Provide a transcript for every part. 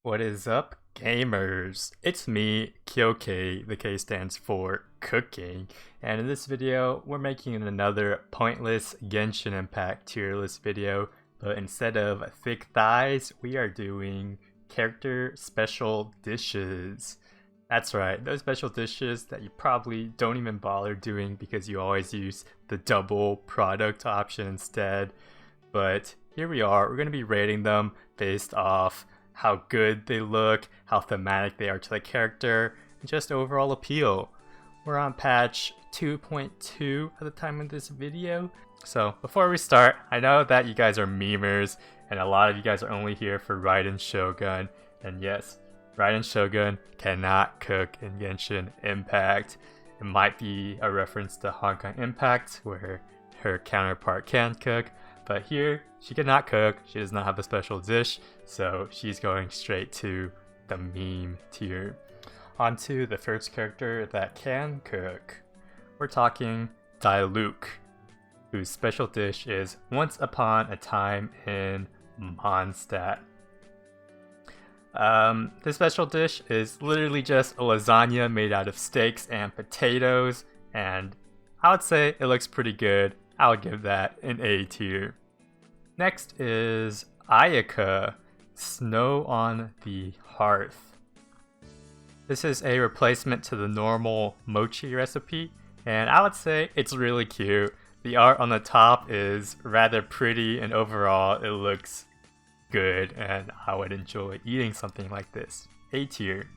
What is up, gamers? It's me, Kyoke. The K stands for cooking, and in this video, we're making another pointless Genshin Impact tier list video, but instead of thick thighs, we are doing character special dishes. That's right, those special dishes that you probably don't even bother doing because you always use the double product option instead. But here we are, we're going to be rating them based off how good they look, how thematic they are to the character, and just overall appeal. We're on patch 2.2 at the time of this video. So before we start, I know that you guys are memers, and a lot of you guys are only here for Raiden Shogun, and yes, Raiden Shogun cannot cook in Genshin Impact. It might be a reference to Hong Kong Impact, where her counterpart can cook, but here, she cannot cook, she does not have a special dish, so she's going straight to the meme tier. On to the first character that can cook. We're talking Dai Luke, whose special dish is Once Upon a Time in Mondstadt. This special dish is literally just a lasagna made out of steaks and potatoes, and I would say it looks pretty good. I'll give that an A tier. Next is Iaka, Snow on the Hearth. This is a replacement to the normal mochi recipe, and I would say it's really cute. The art on the top is rather pretty, and overall it looks good, and I would enjoy eating something like this. A tier.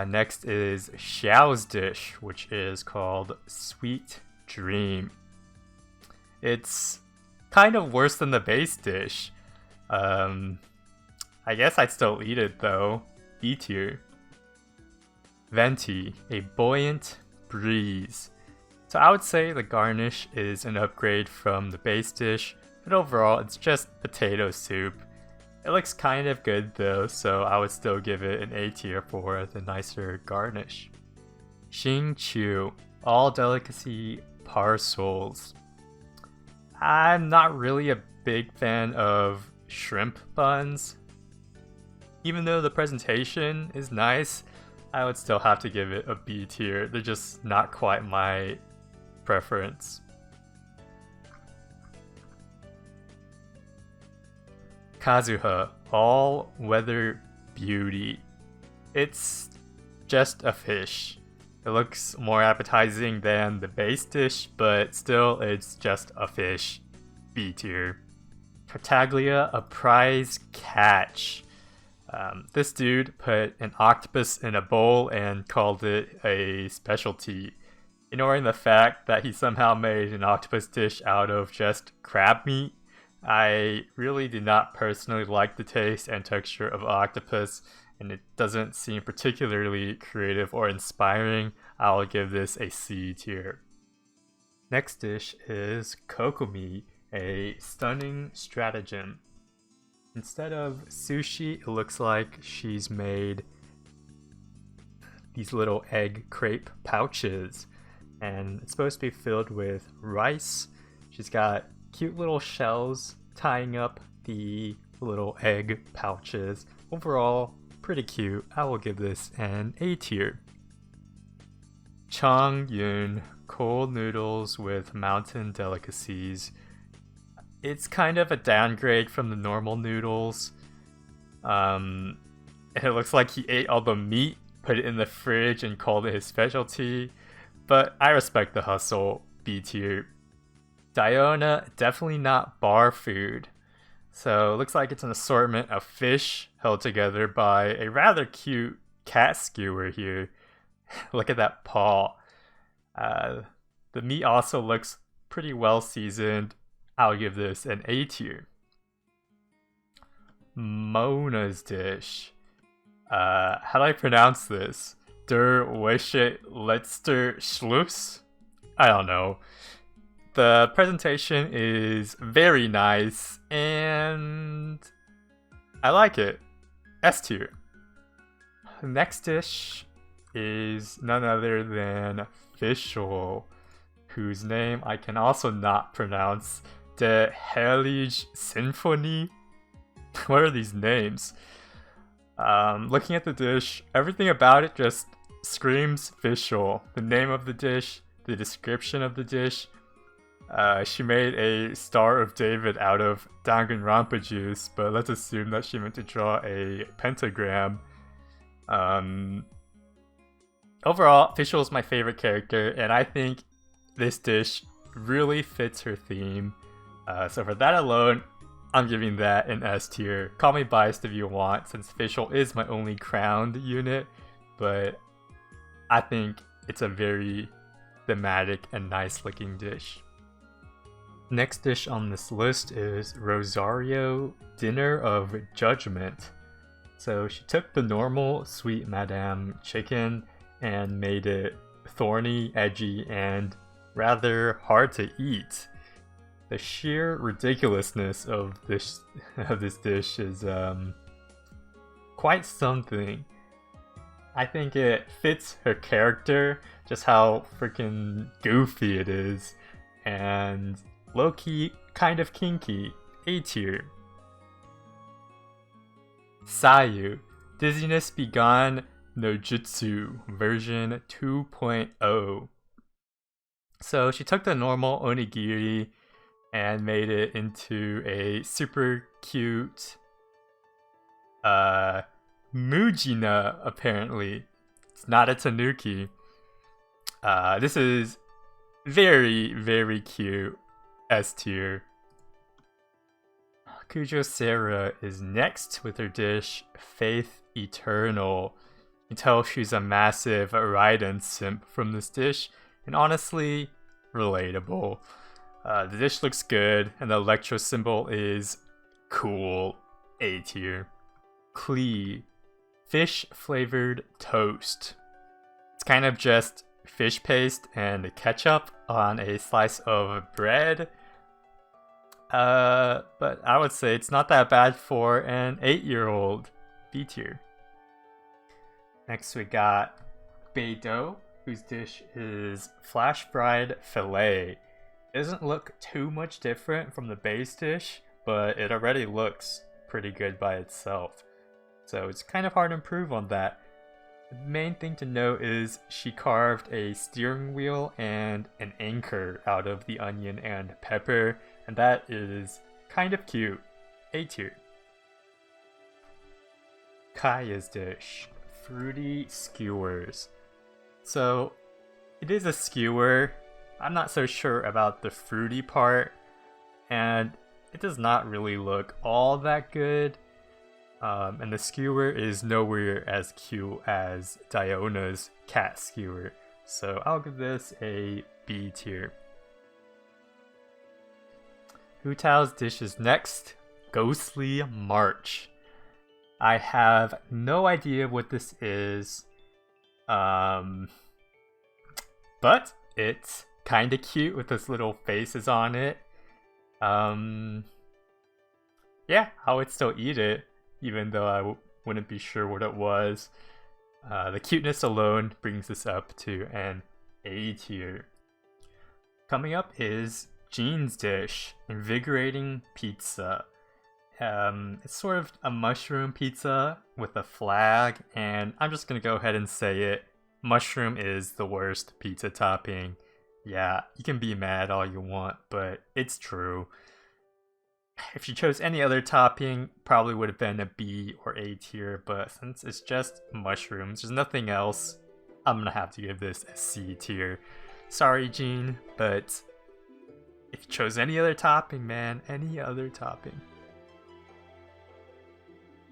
Next is Xiao's dish, which is called Sweet Dream. It's kind of worse than the base dish. I guess I'd still eat it though. B tier. Venti, a buoyant breeze. So I would say the garnish is an upgrade from the base dish, but overall it's just potato soup. It looks kind of good though, so I would still give it an A tier for the nicer garnish. Xinchu, all delicacy parcels. I'm not really a big fan of shrimp buns. Even though the presentation is nice, I would still have to give it a B tier. They're just not quite my preference. Kazuha, all-weather beauty. It's just a fish. It looks more appetizing than the base dish, but still it's just a fish. B tier. Taglia, a prize catch. This dude put an octopus in a bowl and called it a specialty, ignoring the fact that he somehow made an octopus dish out of just crab meat. I really do not personally like the taste and texture of octopus, and it doesn't seem particularly creative or inspiring. I'll give this a C tier. Next dish is Kokomi, a stunning stratagem. Instead of sushi, it looks like she's made these little egg crepe pouches, and it's supposed to be filled with rice. She's got cute little shells tying up the little egg pouches. Overall, pretty cute. I will give this an A tier. Chongyun, cold noodles with mountain delicacies. It's kind of a downgrade from the normal noodles. It looks like he ate all the meat, put it in the fridge, and called it his specialty. But I respect the hustle. B tier. Diona, definitely not bar food. So it looks like it's an assortment of fish held together by a rather cute cat skewer here. Look at that paw. The meat also looks pretty well seasoned. I'll give this an A tier. Mona's dish. How do I pronounce this? Der Wische Letzter Schluss? I don't know. The presentation is very nice, and I like it. S tier. Next dish is none other than Fischl, whose name I can also not pronounce. The Heilige Symphony. What are these names? Looking at the dish, everything about it just screams visual. The name of the dish, the description of the dish. She made a Star of David out of Danganronpa juice, but let's assume that she meant to draw a pentagram. Overall, Visual is my favorite character, and I think this dish really fits her theme. So for that alone, I'm giving that an S tier. Call me biased if you want, since Visual is my only crowned unit, but I think it's a very thematic and nice looking dish. Next dish on this list is Rosario Dinner of Judgment. So she took the normal Sweet Madame chicken and made it thorny, edgy, and rather hard to eat. The sheer ridiculousness of this dish is quite something. I think it fits her character, just how freaking goofy it is, and low-key kind of kinky. A tier. Sayu, Dizziness Begone no Jutsu version 2.0. So she took the normal onigiri and made it into a super cute Mujina, apparently. It's not a tanuki. This is very, very cute. S tier. Kujo Sarah is next with her dish Faith Eternal. You can tell she's a massive Raiden simp from this dish, and honestly, relatable. The dish looks good, and the electro symbol is cool. A tier. Klee, fish flavored toast. It's kind of just fish paste and ketchup on a slice of bread. But I would say it's not that bad for an 8-year-old. B tier. Next we got Beidou, whose dish is flash fried filet. It doesn't look too much different from the base dish, but it already looks pretty good by itself. So it's kind of hard to improve on that. The main thing to note is she carved a steering wheel and an anchor out of the onion and pepper, and that is kind of cute. A tier. Kaya's dish, fruity skewers. So it is a skewer. I'm not so sure about the fruity part, and it does not really look all that good. And the skewer is nowhere as cute as Diona's cat skewer, so I'll give this a B tier. Hu Tao's dish is next, Ghostly March. I have no idea what this is, but it's kinda cute with those little faces on it. Yeah, I would still eat it, even though I wouldn't be sure what it was. The cuteness alone brings this up to an A tier. Coming up is Jean's dish, Invigorating Pizza. It's sort of a mushroom pizza with a flag, and I'm just gonna go ahead and say it. Mushroom is the worst pizza topping. Yeah, you can be mad all you want, but it's true. If you chose any other topping, probably would have been a B or A tier, but since it's just mushrooms, there's nothing else, I'm gonna have to give this a C tier. Sorry, Jean, but if you chose any other topping, man, any other topping.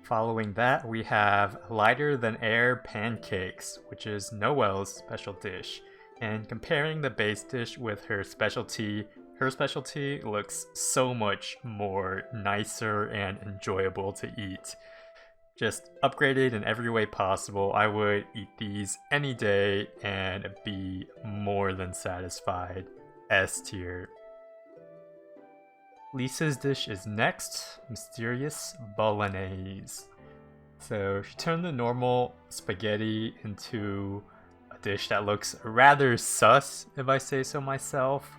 Following that, we have Lighter Than Air Pancakes, which is Noelle's special dish. And comparing the base dish with her specialty looks so much more nicer and enjoyable to eat. Just upgraded in every way possible. I would eat these any day and be more than satisfied. S tier. Lisa's dish is next, Mysterious Bolognese. So she turned the normal spaghetti into a dish that looks rather sus, if I say so myself.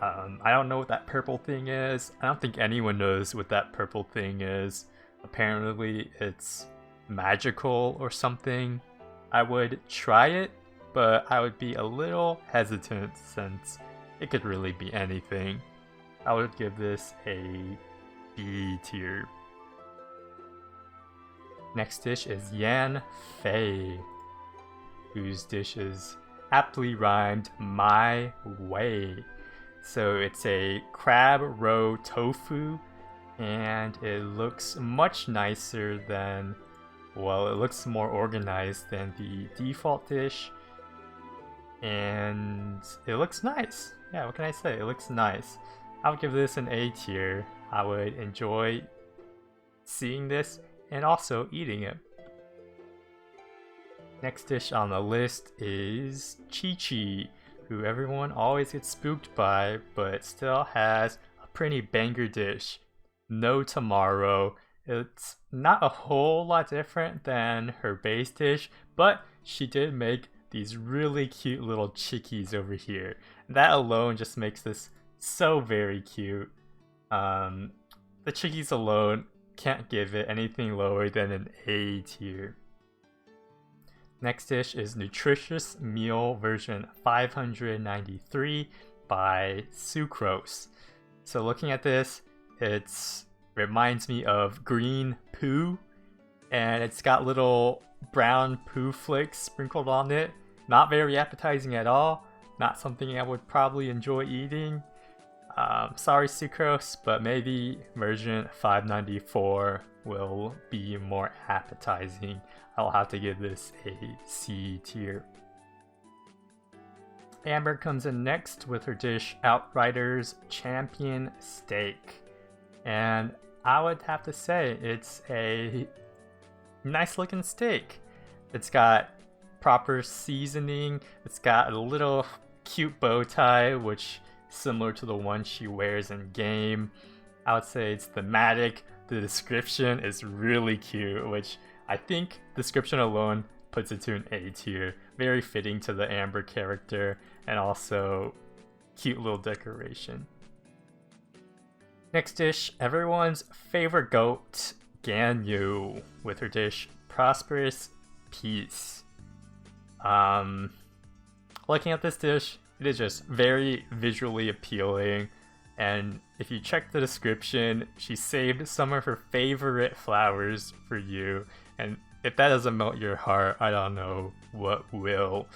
I don't know what that purple thing is. I don't think anyone knows what that purple thing is. Apparently it's magical or something. I would try it, but I would be a little hesitant since it could really be anything. I would give this a B tier. Next dish is Yanfei, whose dish is aptly rhymed my way. So it's a crab roe tofu, and it looks much nicer than, well, it looks more organized than the default dish, and it looks nice. Yeah, what can I say? It looks nice. I would give this an A tier. I would enjoy seeing this and also eating it. Next dish on the list is Qiqi, who everyone always gets spooked by, but still has a pretty banger dish. No tomorrow. It's not a whole lot different than her base dish, but she did make these really cute little Qiqis over here. That alone just makes this so very cute. The Qiqis alone can't give it anything lower than an A tier. Next dish is Nutritious Meal version 593 by Sucrose. So looking at this, it reminds me of green poo, and it's got little brown poo flakes sprinkled on it. Not very appetizing at all. Not something I would probably enjoy eating. Sorry Sucrose, but maybe version 594 will be more appetizing. I'll have to give this a C tier. Amber comes in next with her dish Outriders Champion Steak. And I would have to say it's a nice looking steak. It's got proper seasoning. It's got a little cute bow tie, which is similar to the one she wears in game. I would say it's thematic. The description is really cute, which I think description alone puts it to an A tier. Very fitting to the Amber character, and also cute little decoration. Next dish, everyone's favorite goat, Ganyu, with her dish Prosperous Peace. Looking at this dish, it is just very visually appealing. And if you check the description, she saved some of her favorite flowers for you. And if that doesn't melt your heart, I don't know what will.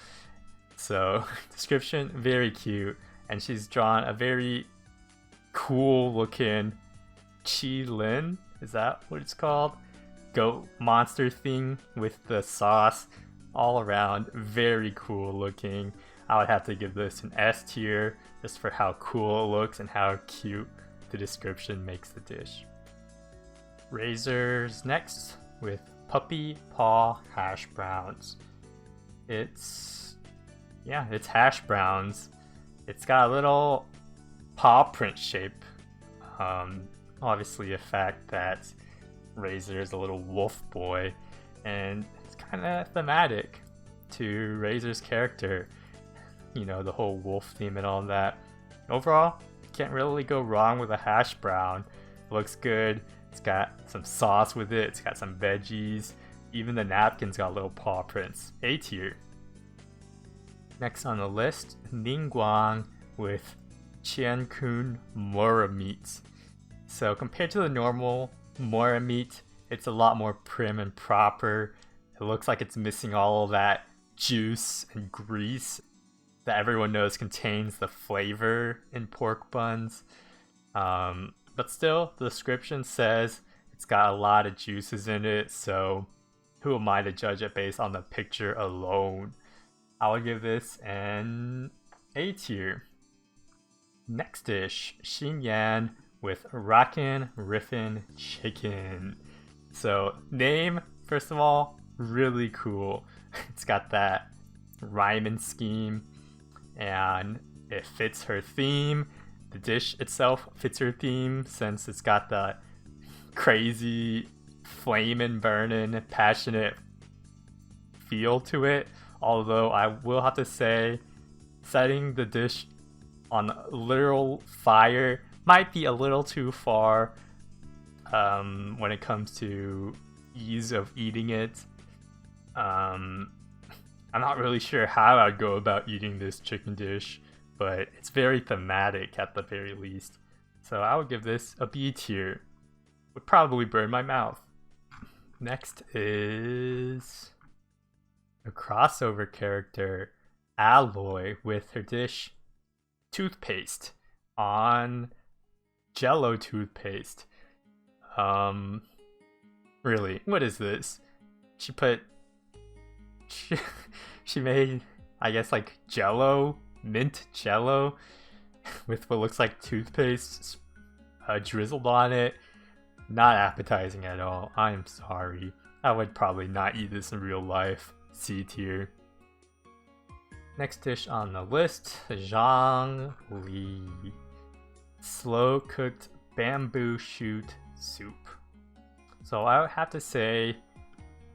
So, description, very cute. And she's drawn a very cool looking Qilin, is that what it's called? Goat monster thing with the sauce. All around, very cool looking. I would have to give this an S tier just for how cool it looks and how cute the description makes the dish. Razor's next with Puppy Paw Hash Browns. It's hash browns. It's got a little paw print shape. Obviously a fact that Razor is a little wolf boy, and it's kind of thematic to Razor's character. You know, the whole wolf theme and all that. Overall, can't really go wrong with a hash brown. It looks good. It's got some sauce with it. It's got some veggies. Even the napkins got little paw prints. A tier. Next on the list, Ningguang with Qiankun Mora meat. So compared to the normal Mora meat, it's a lot more prim and proper. It looks like it's missing all of that juice and grease that everyone knows contains the flavor in pork buns. But still, the description says it's got a lot of juices in it, so who am I to judge it based on the picture alone? I would give this an A tier. Next dish, Xinyan with Rockin' Riffin' Chicken. So, name, first of all, really cool. It's got that rhyming scheme, and it fits her theme. The dish itself fits her theme since it's got the crazy, flamin', burnin', passionate feel to it. Although I will have to say, setting the dish on literal fire might be a little too far when it comes to ease of eating it. I'm not really sure how I'd go about eating this chicken dish, but it's very thematic at the very least. So I would give this a B tier. Would probably burn my mouth. Next is a crossover character, Alloy, with her dish toothpaste on Jello toothpaste. Really, what is this? She made, I guess, like Jello, mint Jello, with what looks like toothpaste drizzled on it. Not appetizing at all. I am sorry. I would probably not eat this in real life. C tier. Next dish on the list, Zhongli. Slow cooked bamboo shoot soup. So I would have to say,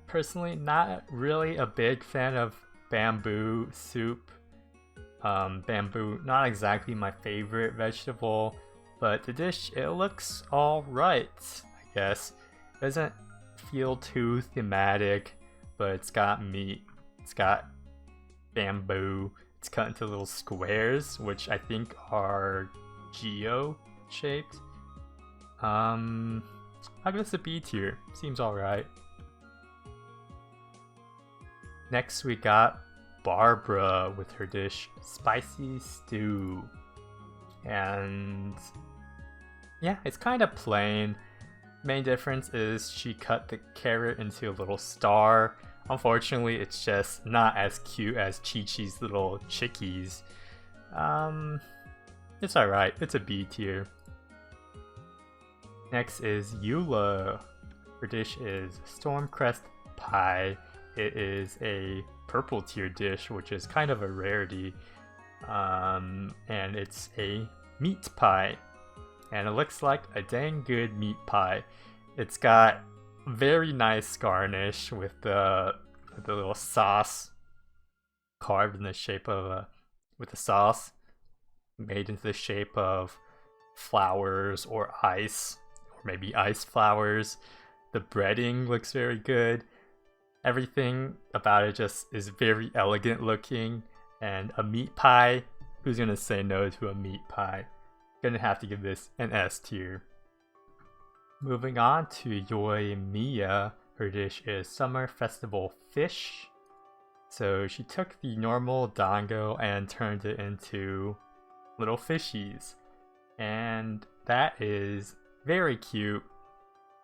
personally, not really a big fan of bamboo soup. Bamboo, not exactly my favorite vegetable, but the dish, it looks alright, I guess. It doesn't feel too thematic, but it's got meat, it's got bamboo, it's cut into little squares, which I think are geo-shaped. I'll give this a B tier, seems alright. Next we got Barbara with her dish Spicy Stew. And yeah, it's kind of plain. Main difference is she cut the carrot into a little star. Unfortunately, it's just not as cute as Qiqi's little chickies. It's alright, it's a B tier. Next is Eula. Her dish is Stormcrest Pie. It is a purple tier dish, which is kind of a rarity. And it's a meat pie. And it looks like a dang good meat pie. It's got very nice garnish with the little sauce carved in the shape of with the sauce made into the shape of flowers or ice, or maybe ice flowers. The breading looks very good. Everything about it just is very elegant looking. And a meat pie, who's gonna say no to a meat pie? Gonna have to give this an S tier. Moving on to Yoimiya, her dish is Summer Festival Fish. So she took the normal dango and turned it into little fishies. And that is very cute.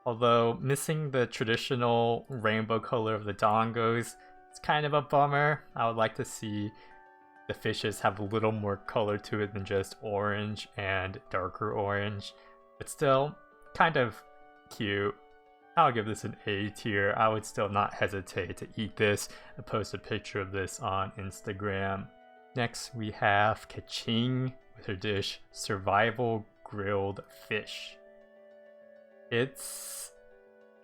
Although missing the traditional rainbow color of the dongos, it's kind of a bummer. I would like to see the fishes have a little more color to it than just orange and darker orange. But still, kind of cute. I'll give this an A tier. I would still not hesitate to eat this and post a picture of this on Instagram. Next we have Qiqi with her dish Survival Grilled Fish. It's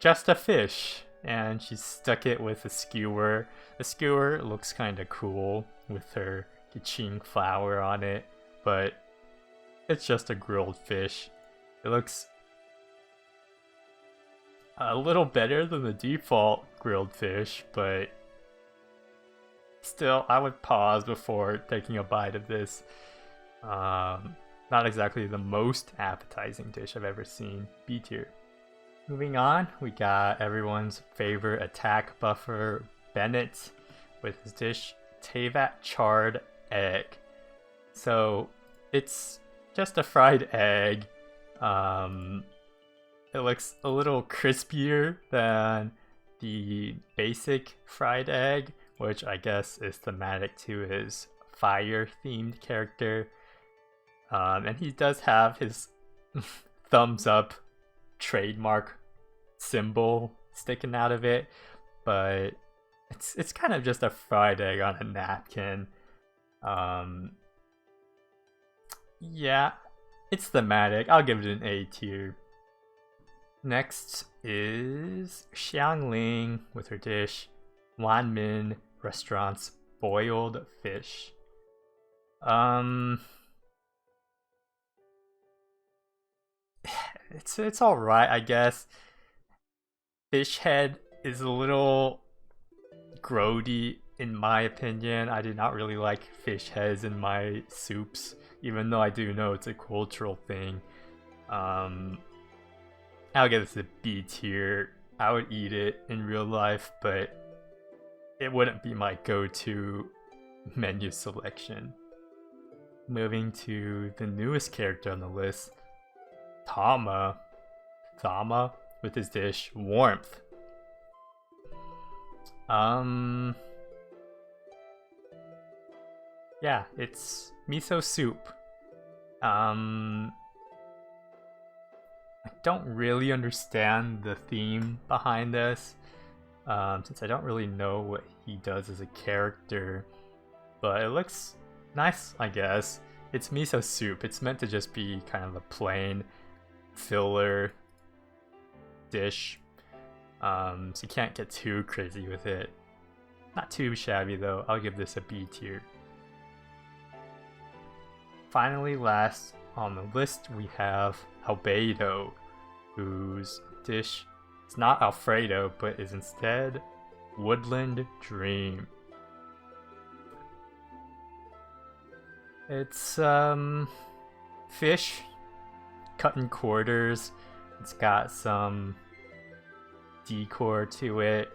just a fish, and she stuck it with a skewer. The skewer looks kind of cool with her Qiqi flower on it, but it's just a grilled fish. It looks a little better than the default grilled fish, but still, I would pause before taking a bite of this. Not exactly the most appetizing dish I've ever seen. B tier. Moving on, we got everyone's favorite attack buffer, Bennett, with his dish Tart Chard Egg. So it's just a fried egg. It looks a little crispier than the basic fried egg, which I guess is thematic to his fire-themed character. And he does have his thumbs up trademark symbol sticking out of it, but it's kind of just a fried egg on a napkin. Yeah, it's thematic. I'll give it an A tier. Next is Xiangling with her dish Wanmin Restaurant's boiled fish. It's all right, I guess. Fish head is a little grody in my opinion. I did not really like fish heads in my soups, even though I do know it's a cultural thing. I'll give this a B tier. I would eat it in real life, but it wouldn't be my go-to menu selection. Moving to the newest character on the list, Thama with his dish Warmth. Yeah, it's miso soup. I don't really understand the theme behind this, since I don't really know what he does as a character, but it looks nice, I guess. It's miso soup. It's meant to just be kind of a plain filler dish, so you can't get too crazy with it. Not too shabby though. I'll give this a B tier. Finally, last on the list we have Albedo, whose dish is not Alfredo but is instead Woodland Dream. It's fish cut in quarters. It's got some decor to it.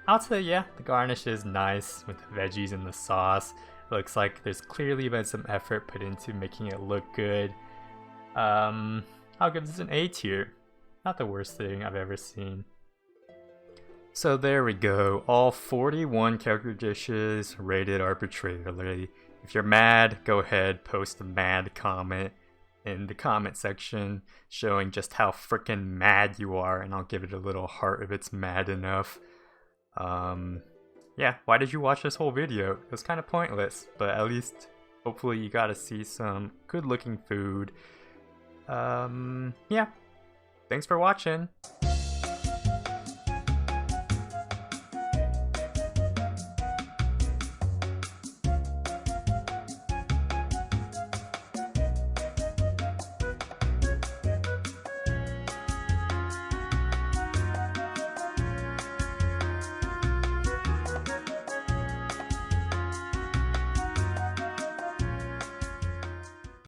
I'll say, yeah, the garnish is nice with the veggies and the sauce. Looks like there's clearly been some effort put into making it look good. I'll give this an A tier. Not the worst thing I've ever seen. So there we go, all 41 character dishes rated arbitrarily. If you're mad, go ahead, post a mad comment in the comment section showing just how freaking mad you are, and I'll give it a little heart if it's mad enough. Yeah, why did you watch this whole video? It was kind of pointless, but at least hopefully you got to see some good looking food. Yeah, thanks for watching.